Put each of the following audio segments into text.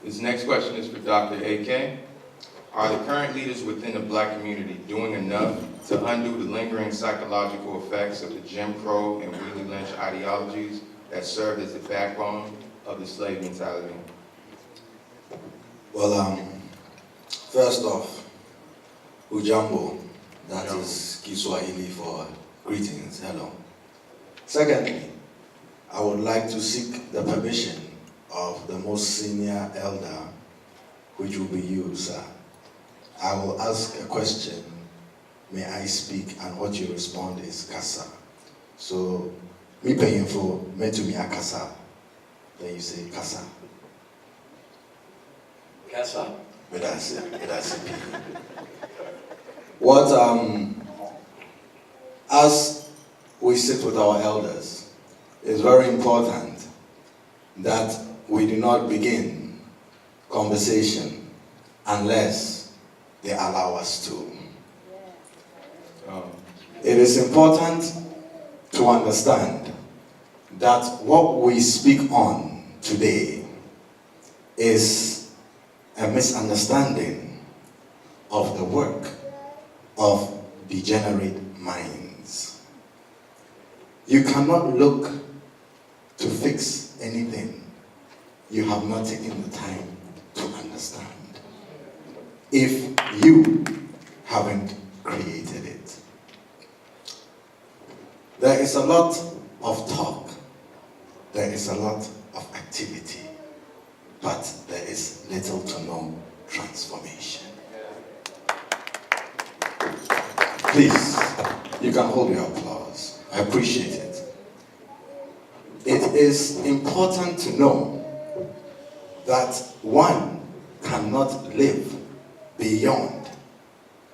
This next question is for Dr. AK. Are the current leaders within the black community doing enough to undo the lingering psychological effects of the Jim Crow and Willie Lynch ideologies that served as the backbone of the slave mentality? Well, first off, Ujambo, that is Kiswahili for greetings, hello. Secondly, I would like to seek the permission of the most senior elder, which will be you, sir. I will ask a question, may I speak, and what you respond is Kasa. So, me paying for me to me a Kasa, then you say Kasa. Kasa. That's what, as we sit with our elders, it's very important that we do not begin conversation unless they allow us to. It is important to understand that what we speak on today is a misunderstanding of the work of degenerate minds. You cannot look to fix anything you have not taken the time to understand if you haven't created it. There is a lot of talk, there is a lot of activity, but there is little to no transformation. Please, you can hold your applause. I appreciate it. It is important to know that one cannot live beyond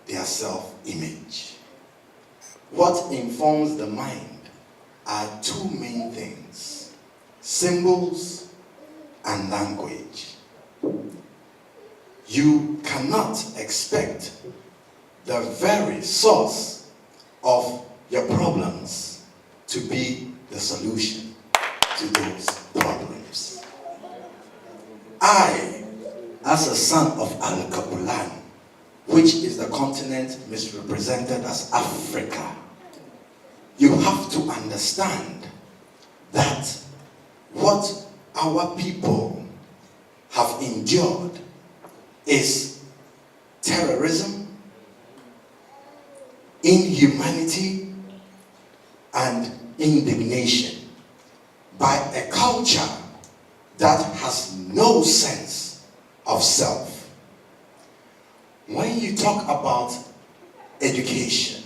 their self-image. What informs the mind are two main things: symbols and language. You cannot expect the very source of your problems to be the solution to those problems. I, as a son of Al-Kabulan, which is the continent misrepresented as Africa, you have to understand that what our people have endured is terrorism, inhumanity, and indignation by a culture that has no sense of self. When you talk about education,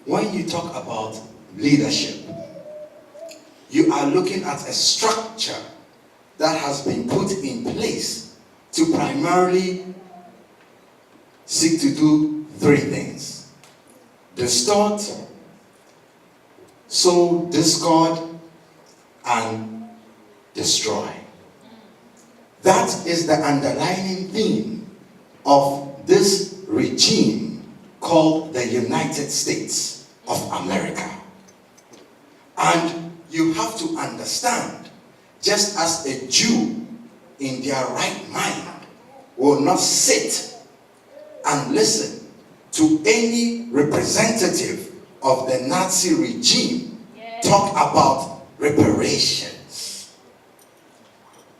when you talk about leadership, you are looking at a structure that has been put in place to primarily seek to do three things: distort, sow discord, and destroy. That is the underlying theme of this regime called the United States of America. And you have to understand, just as a Jew in their right mind will not sit and listen to any representative of the Nazi regime talk about reparations,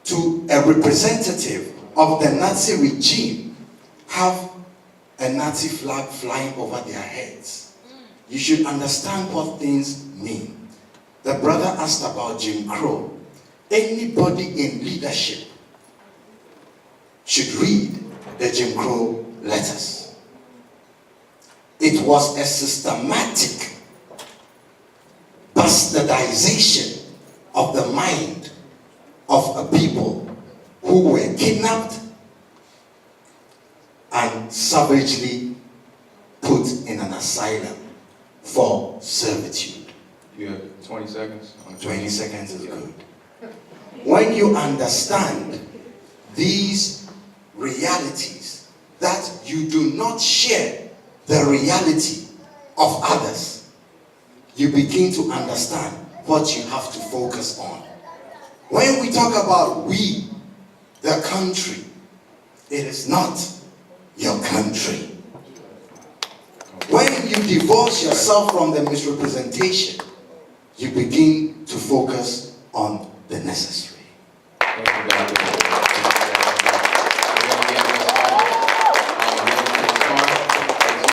to a representative of the Nazi regime have a Nazi flag flying over their heads. You should understand what things mean. The brother asked about Jim Crow. Anybody in leadership should read the Jim Crow letters. It was a systematic bastardization of the mind of a people who were kidnapped and savagely put in an asylum for servitude. You have 20 seconds. 20 seconds is good. When you understand these realities, that you do not share the reality of others, you begin to understand what you have to focus on. When we talk about we, the country. It is not your country. When you divorce yourself from the misrepresentation, you begin to focus on the necessary.